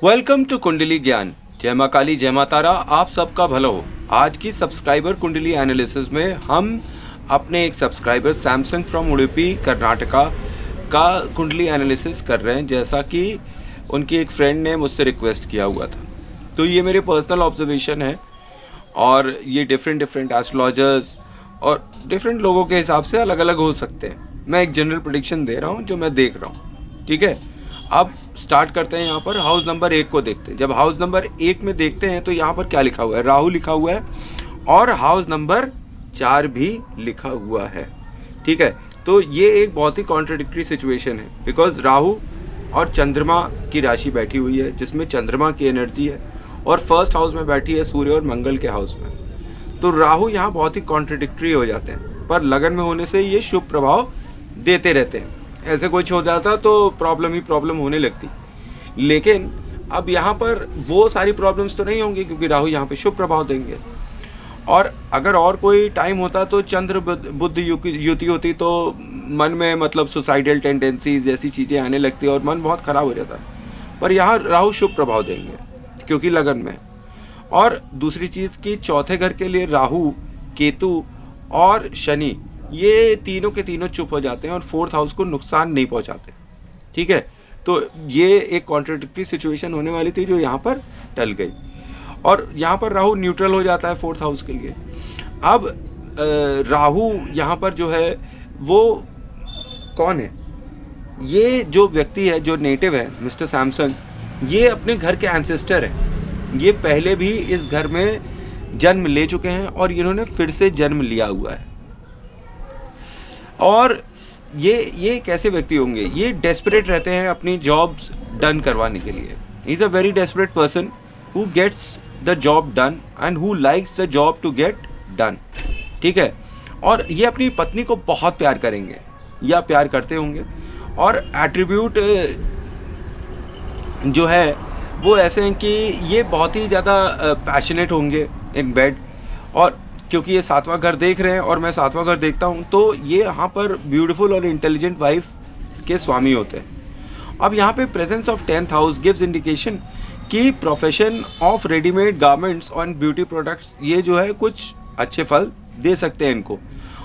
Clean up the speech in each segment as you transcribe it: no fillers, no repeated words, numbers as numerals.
Welcome to कुंडली ज्ञान। जय मां काली, जय मां तारा, आप सबका भला हो। आज की सब्सक्राइबर कुंडली एनालिसिस में हम अपने एक subscriber Samsung from Udupi Karnataka का कुंडली एनालिसिस कर रहे हैं, जैसा कि उनकी एक फ्रेंड ने मुझसे रिक्वेस्ट किया हुआ था। तो ये मेरे पर्सनल ऑब्जर्वेशन है और ये डिफरेंट एस्ट्रोलॉजर्स और डिफरेंट लोगों के हिसाब से अलग अलग हो सकते हैं। मैं एक जनरल प्रेडिक्शन दे रहा हूँ जो मैं देख रहा हूँ, ठीक है। अब स्टार्ट करते हैं। यहाँ पर हाउस नंबर 1 को देखते हैं। जब हाउस नंबर 1 में देखते हैं तो यहाँ पर क्या लिखा हुआ है, राहु लिखा हुआ है और हाउस नंबर 4 भी लिखा हुआ है, ठीक है। तो ये एक बहुत ही कॉन्ट्रडिक्टरी सिचुएशन है, बिकॉज राहु और चंद्रमा की राशि बैठी हुई है जिसमें चंद्रमा की एनर्जी है और फर्स्ट हाउस में बैठी है सूर्य और मंगल के हाउस में। तो राहु यहाँ बहुत ही कॉन्ट्रडिक्टरी हो जाते हैं, पर लगन में होने से ये शुभ प्रभाव देते रहते हैं। ऐसे कुछ हो जाता तो प्रॉब्लम ही प्रॉब्लम होने लगती, लेकिन अब यहाँ पर वो सारी प्रॉब्लम्स तो नहीं होंगी क्योंकि राहु यहाँ पे शुभ प्रभाव देंगे। और अगर और कोई टाइम होता तो चंद्र बुध युति होती तो मन में मतलब सुसाइडल टेंडेंसीज जैसी चीज़ें आने लगती और मन बहुत ख़राब हो जाता। पर यहाँ राहु शुभ प्रभाव देंगे क्योंकि लगन में। और दूसरी चीज़ कि चौथे घर के लिए राहु, केतु और शनि, ये तीनों के तीनों चुप हो जाते हैं और फोर्थ हाउस को नुकसान नहीं पहुंचाते, ठीक है। तो ये एक कॉन्ट्रडिक्टरी सिचुएशन होने वाली थी जो यहाँ पर टल गई और यहाँ पर राहु न्यूट्रल हो जाता है फोर्थ हाउस के लिए। अब राहु यहाँ पर जो है वो कौन है, ये जो व्यक्ति है जो नेटिव है मिस्टर सैमसंग, ये अपने घर के एंसेस्टर हैं। ये पहले भी इस घर में जन्म ले चुके हैं और इन्होंने फिर से जन्म लिया हुआ है। और ये कैसे व्यक्ति होंगे, ये डेस्परेट रहते हैं अपनी जॉब्स डन करवाने के लिए। He is a very desperate person who gets the job done and who likes the job to get done, ठीक है। और ये अपनी पत्नी को बहुत प्यार करेंगे या प्यार करते होंगे और एट्रीब्यूट जो है वो ऐसे हैं कि ये बहुत ही ज़्यादा पैशनेट होंगे इन बेड। और क्योंकि ये 7वां घर देख रहे हैं और मैं 7वां घर देखता हूँ तो ये यहाँ पर ब्यूटीफुल और इंटेलिजेंट वाइफ के स्वामी होते हैं। अब यहाँ पे presence of 10th house gives indication कि प्रोफेशन ऑफ रेडीमेड गारमेंट्स और ब्यूटी प्रोडक्ट्स ये जो है कुछ अच्छे फल दे सकते हैं इनको।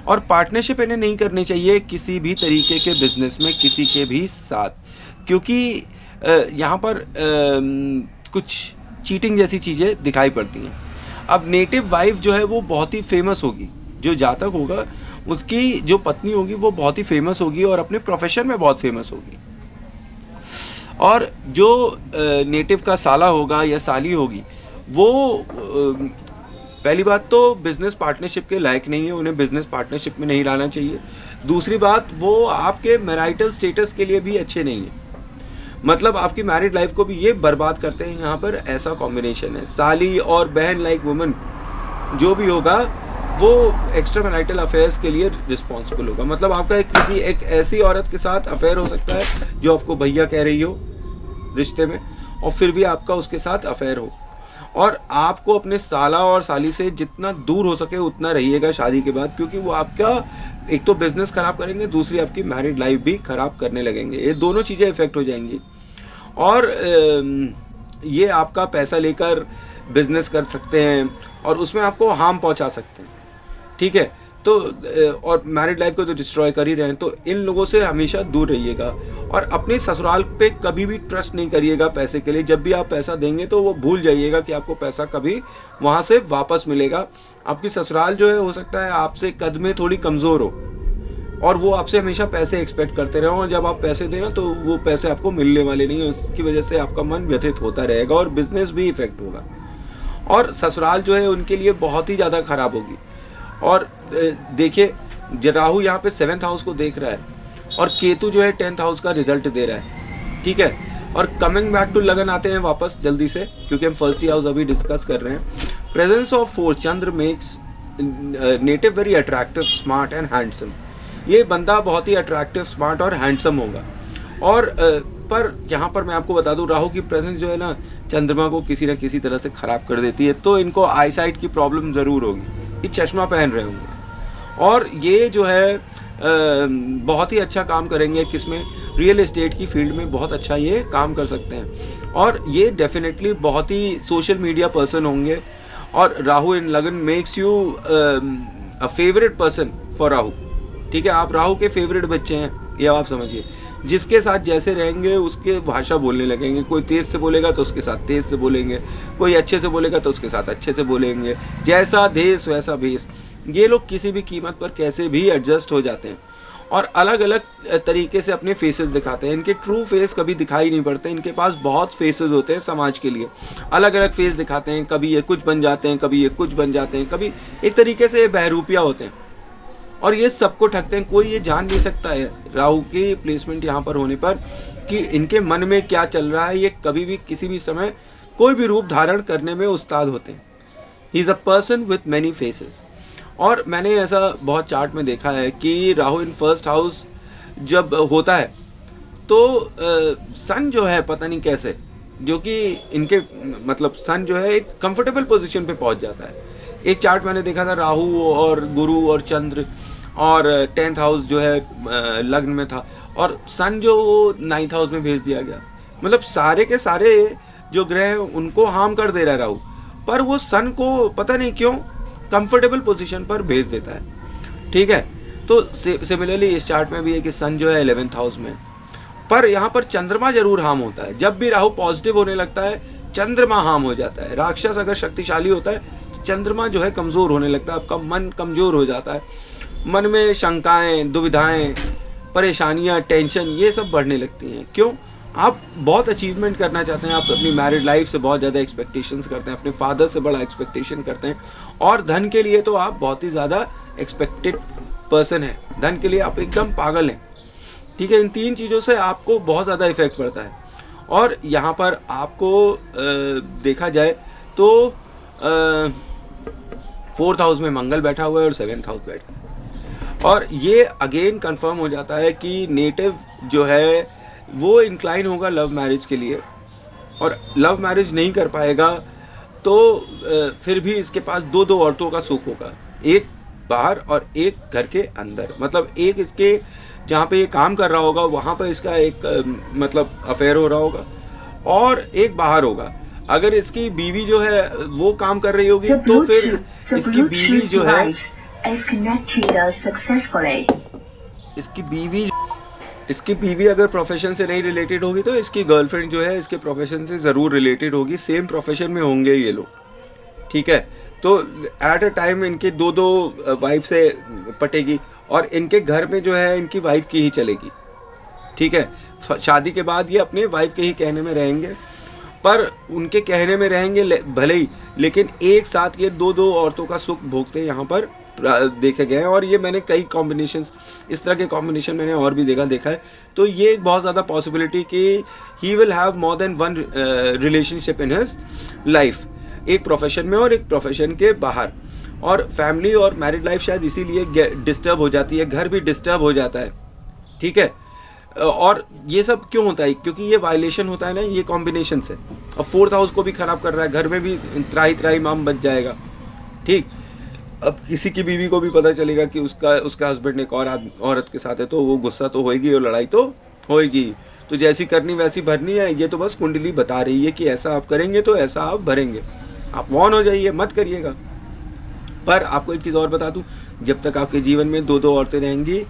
और पार्टनरशिप इन्हें नहीं करनी चाहिए किसी भी तरीके के बिजनेस में किसी के भी साथ, क्योंकि यहाँ पर कुछ चीटिंग जैसी चीज़ें दिखाई पड़ती हैं। अब नेटिव वाइफ जो है वो बहुत ही फेमस होगी, जो जातक होगा उसकी जो पत्नी होगी वो बहुत ही फेमस होगी और अपने प्रोफेशन में बहुत फेमस होगी। और जो नेटिव का साला होगा या साली होगी वो पहली बात तो बिजनेस पार्टनरशिप के लायक नहीं है, उन्हें बिजनेस पार्टनरशिप में नहीं लाना चाहिए। दूसरी बात, वो आपके मैरिटल स्टेटस के लिए भी अच्छे नहीं है, मतलब आपकी मैरिड लाइफ को भी ये बर्बाद करते हैं। यहाँ पर ऐसा कॉम्बिनेशन है, साली और बहन लाइक वुमन जो भी होगा वो एक्स्ट्रा मैरिटल अफेयर्स के लिए रिस्पॉन्सिबल होगा। मतलब आपका एक ऐसी औरत के साथ अफेयर हो सकता है जो आपको भैया कह रही हो रिश्ते में और फिर भी आपका उसके साथ अफेयर हो। और आपको अपने साला और साली से जितना दूर हो सके उतना रहिएगा शादी के बाद, क्योंकि वो आपका एक तो बिजनेस खराब करेंगे, दूसरी आपकी मैरिड लाइफ भी खराब करने लगेंगे। ये दोनों चीज़ें इफेक्ट हो जाएंगी और ये आपका पैसा लेकर बिजनेस कर सकते हैं और उसमें आपको हार्म पहुंचा सकते हैं, ठीक है। तो और मैरिड लाइफ को तो डिस्ट्रॉय कर ही रहे हैं। तो इन लोगों से हमेशा दूर रहिएगा और अपने ससुराल पे कभी भी ट्रस्ट नहीं करिएगा पैसे के लिए। जब भी आप पैसा देंगे तो वो भूल जाइएगा कि आपको पैसा कभी वहाँ से वापस मिलेगा। आपकी ससुराल जो है हो सकता है आपसे कद में थोड़ी कमज़ोर हो और वो आपसे हमेशा पैसे एक्सपेक्ट करते रहो, और जब आप पैसे देना तो वो पैसे आपको मिलने वाले नहीं है। उसकी वजह से आपका मन व्यथित होता रहेगा और बिजनेस भी इफेक्ट होगा। और ससुराल जो है उनके लिए बहुत ही ज़्यादा ख़राब होगी। और देखिए राहु यहाँ पे 7th हाउस को देख रहा है और केतु जो है 10th हाउस का रिजल्ट दे रहा है, ठीक है। और कमिंग बैक टू लगन आते हैं वापस जल्दी से, क्योंकि हम फर्स्ट हाउस अभी डिस्कस कर रहे हैं। Presence of 4 Chandra makes native very attractive, smart and handsome. ये बंदा बहुत ही अट्रैक्टिव, स्मार्ट और हैंडसम होगा। और पर यहाँ पर मैं आपको बता दूँ राहु की प्रेजेंस जो है ना चंद्रमा को किसी न किसी तरह से ख़राब कर देती है, तो इनको आई साइट की प्रॉब्लम ज़रूर होगी। ये चश्मा पहन रहे होंगे और ये जो है बहुत ही अच्छा काम करेंगे, किसमें, रियल एस्टेट की फील्ड में बहुत अच्छा ये काम कर सकते हैं। और ये डेफिनेटली बहुत ही सोशल मीडिया पर्सन होंगे। और राहु इन लगन makes you a favourite person for Rahu. ठीक है, आप राहु के फेवरेट बच्चे हैं, ये आप समझिए। जिसके साथ जैसे रहेंगे उसके भाषा बोलने लगेंगे। कोई तेज से बोलेगा तो उसके साथ तेज से बोलेंगे, कोई अच्छे से बोलेगा तो उसके साथ अच्छे से बोलेंगे। जैसा देश वैसा भेष। ये लोग किसी भी कीमत पर कैसे भी एडजस्ट हो जाते हैं और अलग अलग तरीके से अपने फेसेस दिखाते हैं। इनके ट्रू फेस कभी दिखाई नहीं पड़ते। इनके पास बहुत फेसेस होते हैं समाज के लिए, अलग अलग फेस दिखाते हैं। कभी ये कुछ बन जाते हैं, कभी ये कुछ बन जाते हैं, कभी एक तरीके से बहरूपिया होते हैं और ये सबको ठगते हैं। कोई ये जान नहीं सकता है राहु की प्लेसमेंट यहाँ पर होने पर कि इनके मन में क्या चल रहा है। ये कभी भी किसी भी समय कोई भी रूप धारण करने में उस्ताद होते हैं। ही is a person with many faces. और मैंने ऐसा बहुत चार्ट में देखा है कि राहु इन फर्स्ट हाउस जब होता है तो सन जो है पता नहीं कैसे, जो कि इनके मतलब सन जो है एक कंफर्टेबल पोजीशन पे पहुंच जाता है। एक चार्ट मैंने देखा था, राहु और गुरु और चंद्र और 10th हाउस जो है लग्न में था और सन जो 9th हाउस में भेज दिया गया। मतलब सारे के सारे जो ग्रह हैं उनको हार्म कर दे रहा है राहु, पर वो सन को पता नहीं क्यों कंफर्टेबल पोजीशन पर भेज देता है। ठीक है, तो सिमिलरली इस चार्ट में भी है कि सन जो है 11th हाउस में, पर यहाँ पर चंद्रमा जरूर हार्म होता है। जब भी राहु पॉजिटिव होने लगता है चंद्रमा हार्म हो जाता है। राक्षस अगर शक्तिशाली होता है, चंद्रमा जो है कमजोर होने लगता है, आपका मन कमजोर हो जाता है। मन में शंकाएं, दुविधाएं, परेशानियां, टेंशन ये सब बढ़ने लगती हैं। क्यों? आप बहुत अचीवमेंट करना चाहते हैं, आप अपनी मैरिड लाइफ से बहुत ज़्यादा एक्सपेक्टेशंस करते हैं, अपने फादर से बड़ा एक्सपेक्टेशन करते हैं और धन के लिए तो आप बहुत ही ज़्यादा एक्सपेक्टेड पर्सन हैं। धन के लिए आप एकदम पागल हैं। ठीक है, इन तीन चीज़ों से आपको बहुत ज़्यादा इफेक्ट पड़ता है। और यहाँ पर आपको देखा जाए तो 4th हाउस में मंगल बैठा हुआ है और 7th हाउस बैठा है और ये अगेन कंफर्म हो जाता है कि नेटिव जो है वो इंक्लाइन होगा लव मैरिज के लिए और लव मैरिज नहीं कर पाएगा तो फिर भी इसके पास दो औरतों का सुख होगा, एक बाहर और एक घर के अंदर। मतलब एक इसके जहाँ पे ये काम कर रहा होगा वहाँ पर इसका एक मतलब अफेयर हो रहा होगा और एक बाहर होगा। अगर इसकी बीवी जो है वो काम कर रही होगी तो फिर इसकी बीवी जो है इसकी बीवी अगर प्रोफेशन से नहीं रिलेटेड होगी तो इसकी गर्लफ्रेंड जो है इसके प्रोफेशन से ज़रूर रिलेटेड होगी। सेम प्रोफेशन में होंगे ये लोग। ठीक है, तो एट अ टाइम इनके दो वाइफ से पटेगी और इनके घर में जो है इनकी वाइफ की ही चलेगी। ठीक है, शादी के बाद ये अपने वाइफ के ही कहने में रहेंगे, पर उनके कहने में रहेंगे भले ही, लेकिन एक साथ ये दो औरतों का सुख भोगते यहाँ पर देखे गए हैं। और ये मैंने कई कॉम्बिनेशंस, इस तरह के कॉम्बिनेशन मैंने और भी देखा है। तो ये एक बहुत ज़्यादा पॉसिबिलिटी कि he will have more than one relationship in his life, एक प्रोफेशन में और एक प्रोफेशन के बाहर। और फैमिली और मैरिड लाइफ शायद इसीलिए डिस्टर्ब हो जाती है, घर भी डिस्टर्ब हो जाता है। ठीक है, और ये सब क्यों होता है? क्योंकि ये वायलेशन होता है ना ये कॉम्बिनेशन से। और 4th हाउस को भी ख़राब कर रहा है, घर में भी त्राही माम बच जाएगा। ठीक, अब किसी की बीवी को भी पता चलेगा कि उसका हस्बैंड एक और औरत के साथ है तो वो गुस्सा तो होएगी और लड़ाई तो होएगी। तो जैसी करनी वैसी भरनी है। ये तो बस कुंडली बता रही है कि ऐसा आप करेंगे तो ऐसा आप भरेंगे। आप वॉर्न हो जाइए, मत करिएगा। पर आपको एक चीज़ और बता दूं, जब तक आपके जीवन में दो औरतें रहेंगी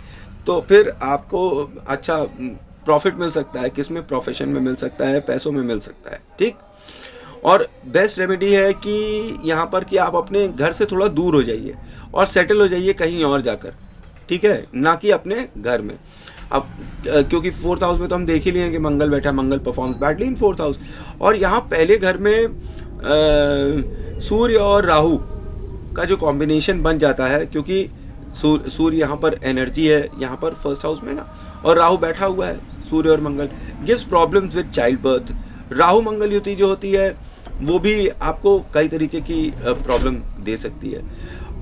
तो फिर आपको अच्छा प्रॉफिट मिल सकता है। किस में? प्रोफेशन में मिल सकता है, पैसों में मिल सकता है। ठीक, और बेस्ट रेमेडी है कि यहाँ पर कि आप अपने घर से थोड़ा दूर हो जाइए और सेटल हो जाइए कहीं और जाकर। ठीक है, ना कि अपने घर में। अब क्योंकि 4th हाउस में तो हम देख ही लिए कि मंगल बैठा, Mangal performs badly in 4th house. और यहाँ पहले घर में सूर्य और राहु का जो कॉम्बिनेशन बन जाता है, क्योंकि सूर्य यहाँ पर एनर्जी है, यहाँ पर 1st हाउस में ना, और राहु बैठा हुआ है, सूर्य और Mangal, gives problems with child birth. Rahu Mangal युति जो होती है वो भी आपको कई तरीके की प्रॉब्लम दे सकती है।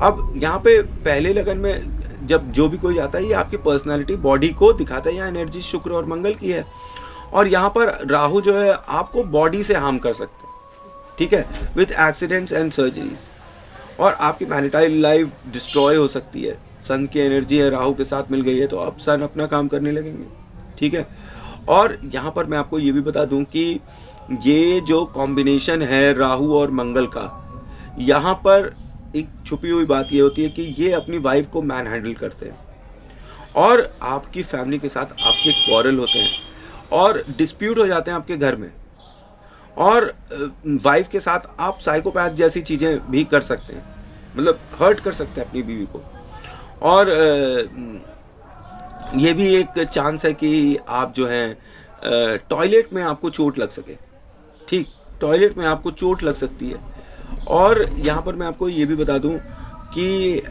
अब यहाँ पे पहले लगन में जब जो भी कोई जाता है ये आपकी पर्सनालिटी, बॉडी को दिखाता है। यहाँ एनर्जी शुक्र और मंगल की है और यहाँ पर राहु जो है आपको बॉडी से हार्म कर सकते हैं। ठीक है, विथ एक्सीडेंट्स एंड सर्जरीज। और आपकी मैरिटाइल लाइफ डिस्ट्रॉय हो सकती है, सन की एनर्जी है, राहु के साथ मिल गई है, तो अब सन अपना काम करने लगेंगे, ठीक है। और यहाँ पर मैं आपको ये भी बता दूं कि ये जो कॉम्बिनेशन है राहु और मंगल का, यहाँ पर एक छुपी हुई बात ये होती है कि ये अपनी वाइफ को मैन हैंडल करते हैं और आपकी फैमिली के साथ आपके क्वारल होते हैं और डिस्प्यूट हो जाते हैं आपके घर में, और वाइफ के साथ आप साइकोपैथ जैसी चीज़ें भी कर सकते हैं, मतलब हर्ट कर सकते हैं अपनी बीवी को। और ये भी एक चांस है कि आप जो हैं टॉयलेट में आपको चोट लग सके, ठीक, टॉयलेट में आपको चोट लग सकती है। और यहाँ पर मैं आपको ये भी बता दूं कि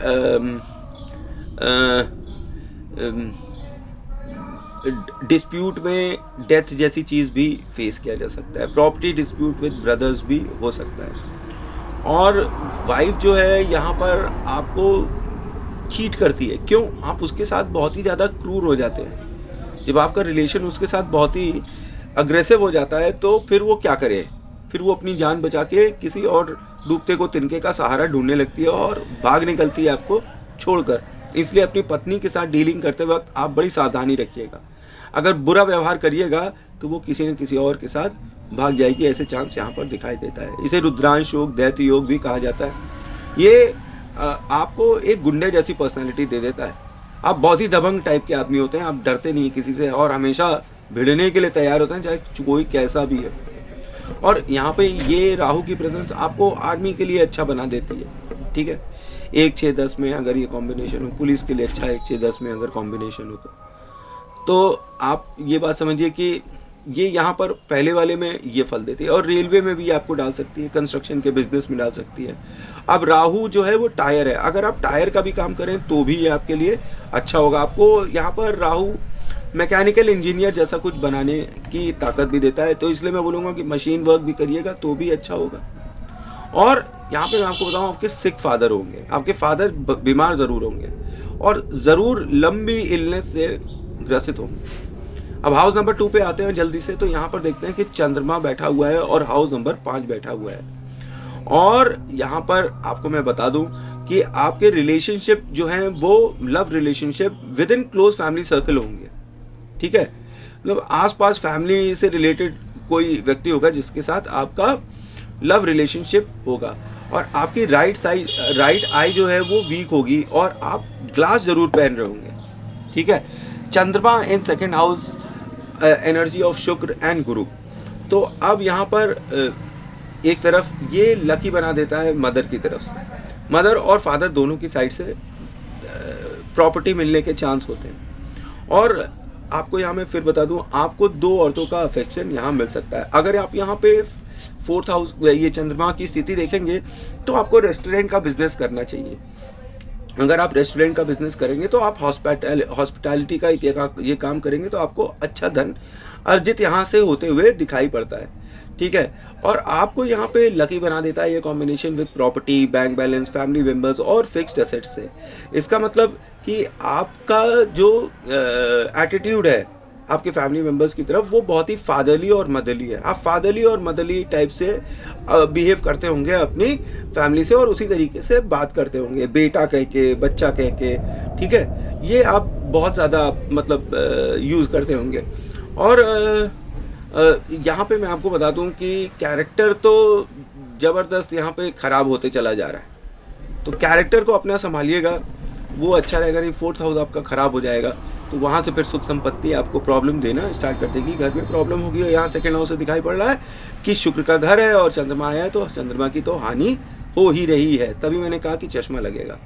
डिस्प्यूट में डेथ जैसी चीज़ भी फेस किया जा सकता है, प्रॉपर्टी डिस्प्यूट विद ब्रदर्स भी हो सकता है। और वाइफ जो है यहाँ पर आपको चीट करती है, क्यों? आप उसके साथ बहुत ही ज़्यादा क्रूर हो जाते हैं। जब आपका रिलेशन उसके साथ बहुत ही अग्रेसिव हो जाता है तो फिर वो क्या करे, फिर वो अपनी जान बचा के किसी और डूबते को तिनके का सहारा ढूंढने लगती है और भाग निकलती है आपको छोड़कर। इसलिए अपनी पत्नी के साथ डीलिंग करते वक्त आप बड़ी सावधानी रखिएगा। अगर बुरा व्यवहार करिएगा तो वो किसी न किसी और के साथ भाग जाएगी, ऐसे चांस यहाँ पर दिखाई देता है। इसे रुद्रांश योग, दैत्य योग भी कहा जाता है। ये आपको एक गुंडे जैसी पर्सनालिटी दे देता है। आप बहुत ही दबंग टाइप के आदमी होते हैं, आप डरते नहीं किसी से और हमेशा भिड़ने के लिए तैयार होते हैं, चाहे कोई कैसा भी है। और यहाँ पे ये राहु की प्रेजेंस आपको आर्मी के लिए अच्छा बना देती है, ठीक है। 1 6 10 में अगर ये कॉम्बिनेशन हो, पुलिस के लिए अच्छा 1 6 10 में अगर कॉम्बिनेशन हो तो आप ये बात समझिए कि ये यहाँ पर पहले वाले में ये फल देती है। और रेलवे में भी आपको डाल सकती है, कंस्ट्रक्शन के बिजनेस में डाल सकती है। अब राहु जो है वो टायर है, अगर आप टायर का भी काम करें तो भी ये आपके लिए अच्छा होगा। आपको यहाँ पर राहु मैकेनिकल इंजीनियर जैसा कुछ बनाने की ताकत भी देता है, तो इसलिए मैं बोलूँगा कि मशीन वर्क भी करिएगा तो भी अच्छा होगा। और यहाँ पे मैं आपको बताऊँ, आपके सिक फादर होंगे, आपके फादर बीमार ज़रूर होंगे और ज़रूर लंबी इलनेस से ग्रसित होंगे। अब हाउस नंबर 2 पे आते हैं जल्दी से, तो यहाँ पर देखते हैं कि चंद्रमा बैठा हुआ है और हाउस नंबर 5 बैठा हुआ है। और यहाँ पर आपको मैं बता दूं कि आपके रिलेशनशिप जो हैं वो love relationship with in close family circle होंगे, ठीक है। मतलब आसपास फैमिली से रिलेटेड कोई व्यक्ति होगा जिसके साथ आपका लव रिलेशनशिप होगा। और आपकी राइट आई जो है वो वीक होगी और आप ग्लास जरूर पहन रहे होंगे, ठीक है। चंद्रमा in second house, energy of शुक्र एंड गुरु। तो अब यहाँ पर एक तरफ ये लकी बना देता है मदर की तरफ से, मदर और फादर दोनों की साइड से प्रॉपर्टी मिलने के चांस होते हैं। और आपको यहाँ मैं फिर बता दूँ, आपको 2 औरतों का अफेक्शन यहाँ मिल सकता है। अगर आप यहाँ पे 4th हाउस ये चंद्रमा की स्थिति देखेंगे तो आपको रेस्टोरेंट का बिजनेस करना चाहिए। अगर आप रेस्टोरेंट का बिजनेस करेंगे तो आप हॉस्पिटैलिटी का ये काम करेंगे तो आपको अच्छा धन अर्जित यहाँ से होते हुए दिखाई पड़ता है, ठीक है। और आपको यहाँ पे लकी बना देता है ये combination with property, bank balance, family members और फिक्स्ड एसेट्स से। इसका मतलब कि आपका जो एटीट्यूड है आपके फैमिली मेंबर्स की तरफ वो बहुत ही फादरली और मदरली है। आप फादरली और मदरली टाइप से बिहेव करते होंगे अपनी फैमिली से और उसी तरीके से बात करते होंगे, बेटा कह के, बच्चा कह के, ठीक है। ये आप बहुत ज़्यादा मतलब यूज़ करते होंगे। और यहाँ पे मैं आपको बता दूँ कि कैरेक्टर तो ज़बरदस्त यहाँ पे ख़राब होते चला जा रहा है, तो कैरेक्टर को अपना संभालिएगा, वो अच्छा रहेगा। नहीं 4th हाउस आपका ख़राब हो जाएगा तो वहाँ से फिर सुख संपत्ति आपको प्रॉब्लम देना स्टार्ट कर देगी, घर में प्रॉब्लम होगी। और यहाँ सेकेंड हाउस से दिखाई पड़ रहा है कि शुक्र का घर है और चंद्रमा आया है, तो चंद्रमा की तो हानि हो ही रही है। तभी मैंने कहा कि चश्मा लगेगा।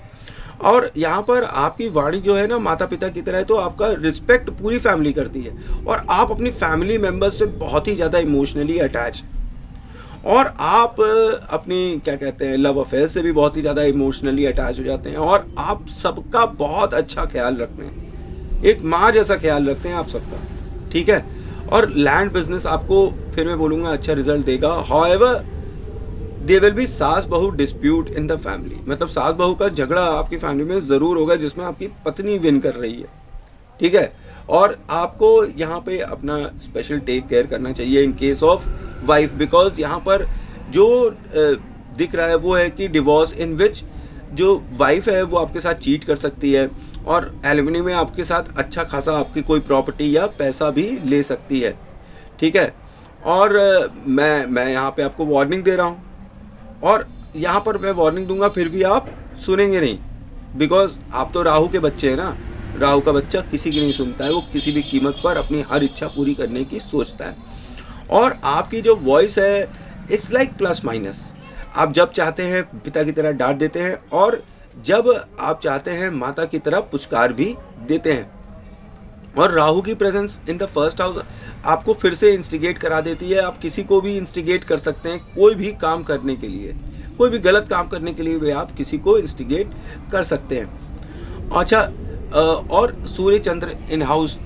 और यहाँ पर आपकी वाणी जो है ना माता पिता की तरह है, तो आपका रिस्पेक्ट पूरी फैमिली करती है और आप अपनी फैमिली मेम्बर्स से बहुत ही ज़्यादा इमोशनली अटैच, और आप अपनी क्या कहते हैं लव अफेयर से भी बहुत ही ज़्यादा इमोशनली अटैच हो जाते हैं और आप सबका बहुत अच्छा ख्याल रखते हैं, एक माँ जैसा ख्याल रखते हैं आप सबका, ठीक है। और लैंड बिजनेस आपको फिर मैं बोलूँगा अच्छा रिजल्ट देगा। हाउएवर देयर विल बी सास बहू डिस्प्यूट इन द फैमिली, मतलब सास बहू का झगड़ा आपकी फैमिली में ज़रूर होगा जिसमें आपकी पत्नी विन कर रही है, ठीक है। और आपको यहाँ पे अपना स्पेशल टेक केयर करना चाहिए in case of wife, because यहाँ पर जो दिख रहा है वो है कि डिवोर्स इन विच जो वाइफ है वो आपके साथ चीट कर सकती है, और एलिमनी में आपके साथ अच्छा खासा आपकी कोई प्रॉपर्टी या पैसा भी ले सकती है, ठीक है। और मैं यहाँ पे आपको वार्निंग दे रहा हूँ, और यहाँ पर मैं वार्निंग दूंगा फिर भी आप सुनेंगे नहीं, बिकॉज आप तो राहु के बच्चे हैं ना। राहु का बच्चा किसी की नहीं सुनता है, वो किसी भी कीमत पर अपनी हर इच्छा पूरी करने की सोचता है। और आपकी जो वॉइस है इट्स लाइक प्लस माइनस, आप जब चाहते हैं पिता की तरह डांट देते हैं, और जब आप चाहते हैं माता की तरह पुचकार भी देते हैं। और राहु की presence in the first house आपको फिर से इंस्टिगेट करा देती है। आप किसी को भी इंस्टिगेट कर सकते हैं, कोई भी काम करने के लिए, कोई भी गलत काम करने के लिए भी आप किसी को इंस्टिगेट कर सकते हैं। अच्छा, और सूर्य चंद्र इन हाउस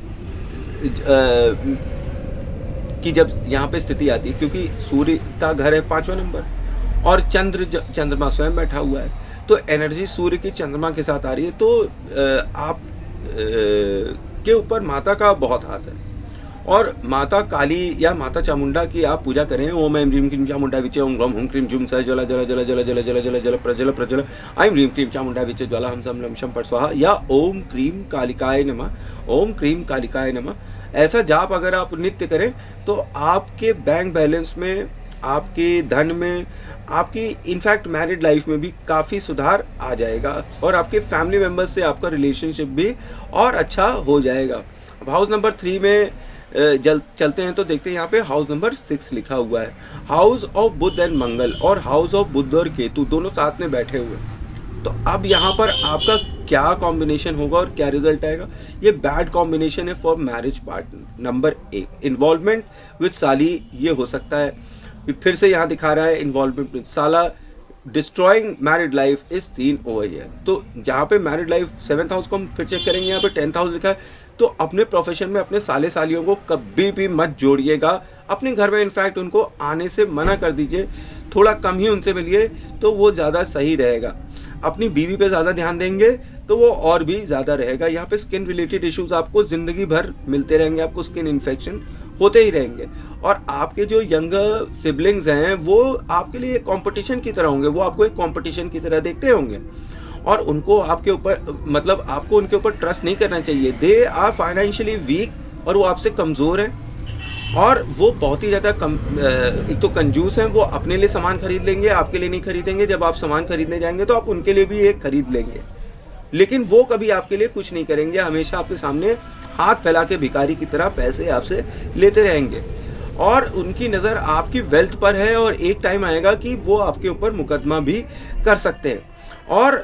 की जब यहाँ पे स्थिति आती है, क्योंकि सूर्य का घर है 5वां नंबर, और चंद्रमा स्वयं बैठा हुआ है, तो एनर्जी सूर्य की चंद्रमा के साथ आ रही है, तो आप के ऊपर माता का बहुत हाथ है। और माता काली या माता चामुंडा की आप पूजा करें, ओम ऐं ह्रीं क्लीं चामुंडा विचे ओम ग्लौम हुं क्रीं जुम स जल जल जल जल जल जल जल जल प्रजल प्रजल ऐं ह्रीं क्लीं चामुंडा विचे ज्वाला हम सम लम शम पट स्वाहा, या ओम क्रीं कालिकाय नमः, ओम क्रीं कालिकाय नमः। ऐसा जाप अगर आप नित्य करें तो आपके बैंक बैलेंस में, आपके धन में, आपकी इनफैक्ट मैरिड लाइफ में भी काफ़ी सुधार आ जाएगा, और आपके फैमिली मेम्बर्स से आपका रिलेशनशिप भी और अच्छा हो जाएगा। अब हाउस नंबर 3 में चलते हैं, तो देखते हैं यहाँ पे हाउस नंबर 6 लिखा हुआ है, हाउस ऑफ बुध एंड मंगल, और हाउस ऑफ बुध और केतु दोनों साथ में बैठे हुए। तो अब यहाँ पर आपका क्या कॉम्बिनेशन होगा और क्या रिजल्ट आएगा? ये बैड कॉम्बिनेशन है for marriage partner. Number 1, involvement with साली, ये हो सकता है। फिर से यहाँ दिखा रहा है इन्वॉल्वमेंट विद साला, destroying married life is seen over here. तो यहाँ पे मैरिड लाइफ 7th हाउस को हम फिर चेक करेंगे, यहाँ पे 10th हाउस लिखा है। तो अपने प्रोफेशन में अपने साले सालियों को कभी भी मत जोड़िएगा अपने घर में, इनफैक्ट उनको आने से मना कर दीजिए, थोड़ा कम ही उनसे मिलिए तो वो ज़्यादा सही रहेगा। अपनी बीवी पे ज़्यादा ध्यान देंगे तो वो और भी ज़्यादा रहेगा। यहाँ पे स्किन रिलेटेड इश्यूज आपको ज़िंदगी भर मिलते रहेंगे, आपको स्किन इन्फेक्शन होते ही रहेंगे। और आपके जो यंगर सिबलिंग्स हैं वो आपके लिए कंपटीशन की तरह होंगे, वो आपको एक कंपटीशन की तरह देखते होंगे, और उनको आपके ऊपर, मतलब आपको उनके ऊपर ट्रस्ट नहीं करना चाहिए। दे आर फाइनेंशियली वीक, और वो आपसे कमज़ोर हैं, और वो बहुत ही ज़्यादा एक तो कंजूस हैं। वो अपने लिए सामान खरीद लेंगे, आपके लिए नहीं खरीदेंगे। जब आप सामान खरीदने जाएंगे तो आप उनके लिए भी एक खरीद लेंगे, लेकिन वो कभी आपके लिए कुछ नहीं करेंगे। हमेशा आपके सामने हाथ फैला के भिखारी की तरह पैसे आपसे लेते रहेंगे, और उनकी नज़र आपकी वेल्थ पर है, और एक टाइम आएगा कि वो आपके ऊपर मुकदमा भी कर सकते हैं। और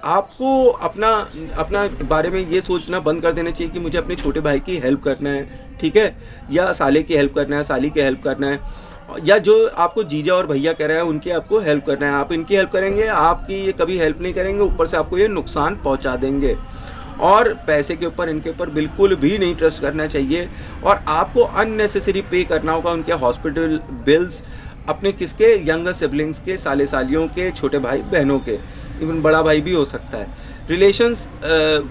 आपको अपना बारे में ये सोचना बंद कर देना चाहिए कि मुझे अपने छोटे भाई की हेल्प करना है, ठीक है, या साले की हेल्प करना है, साली की हेल्प करना है, या जो आपको जीजा और भैया कह रहे हैं उनकी आपको हेल्प करना है। आप इनकी हेल्प करेंगे, आपकी ये कभी हेल्प नहीं करेंगे, ऊपर से आपको ये नुकसान पहुंचा देंगे। और पैसे के ऊपर, इनके ऊपर बिल्कुल भी नहीं ट्रस्ट करना चाहिए। और आपको अननेसेसरी पे करना होगा उनके हॉस्पिटल बिल्स, अपने किसके, यंगर सिबलिंग्स के, साले सालियों के, छोटे भाई बहनों के, इवन बड़ा भाई भी हो सकता है। Relations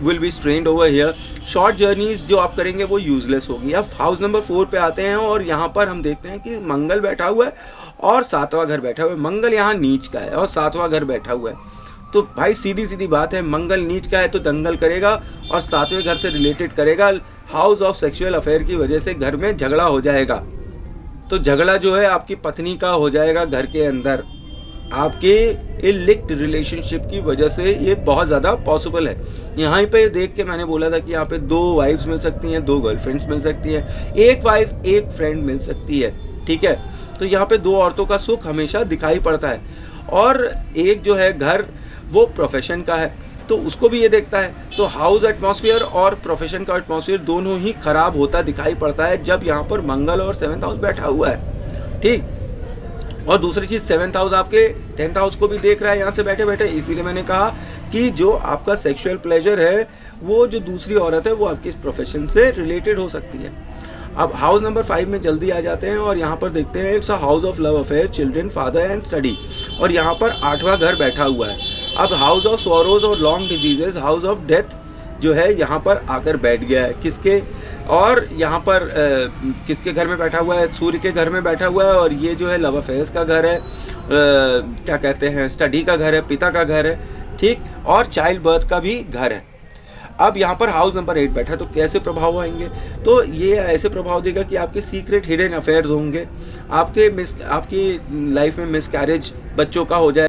will be strained over here. Short journeys जो आप करेंगे वो यूजलेस होगी। अब हाउस नंबर 4 पे आते हैं, और यहाँ पर हम देखते हैं कि मंगल बैठा हुआ है और 7वां घर बैठा हुआ है। मंगल यहाँ नीच का है और 7वां घर बैठा हुआ है। तो भाई सीधी सीधी बात है, मंगल नीच का है तो दंगल करेगा, और 7वें घर से रिलेटेड करेगा। हाउस ऑफ सेक्सुअल अफेयर की वजह से घर में झगड़ा हो जाएगा। तो झगड़ा जो है आपकी पत्नी का हो जाएगा घर के अंदर, आपके इलिक्ट रिलेशनशिप की वजह से ये बहुत ज़्यादा पॉसिबल है। यहाँ पे देख के मैंने बोला था कि यहाँ पे 2 वाइफ्स मिल सकती हैं, 2 गर्लफ्रेंड्स मिल सकती हैं, 1 वाइफ 1 फ्रेंड मिल सकती है, ठीक है। तो यहाँ पे 2 औरतों का सुख हमेशा दिखाई पड़ता है। और एक जो है घर वो प्रोफेशन का है, तो उसको भी ये देखता है। तो हाउस एटमॉस्फेयर और प्रोफेशन का एटमॉस्फेयर दोनों ही खराब होता दिखाई पड़ता है जब यहाँ पर मंगल और 7th हाउस बैठा हुआ है, ठीक। और दूसरी चीज़ 7th हाउस आपके 10th हाउस को भी देख रहा है यहाँ से बैठे बैठे। इसीलिए मैंने कहा कि जो आपका सेक्सुअल प्लेजर है, वो जो दूसरी औरत है वो आपके इस प्रोफेशन से रिलेटेड हो सकती है। अब हाउस नंबर 5 में जल्दी आ जाते हैं, और यहाँ पर देखते हैं it's a house of love affair, children, father and study, और यहाँ पर 8वां घर बैठा हुआ है। अब हाउस ऑफ सॉरोज और long diseases, house of death जो है यहाँ पर आकर बैठ गया है। किसके? और यहाँ पर किसके घर में बैठा हुआ है, सूर्य के घर में बैठा हुआ है, और ये जो है लव अफेयर्स का घर है, क्या कहते हैं, स्टडी का घर है, पिता का घर है, ठीक, और चाइल्ड बर्थ का भी घर है। अब यहाँ पर हाउस नंबर 8 बैठा है, तो कैसे प्रभाव आएंगे? तो ये ऐसे प्रभाव देगा कि आपके सीक्रेट हिडन अफेयर्स होंगे, आपकी लाइफ में मिसकैरेज बच्चों का हो जाए,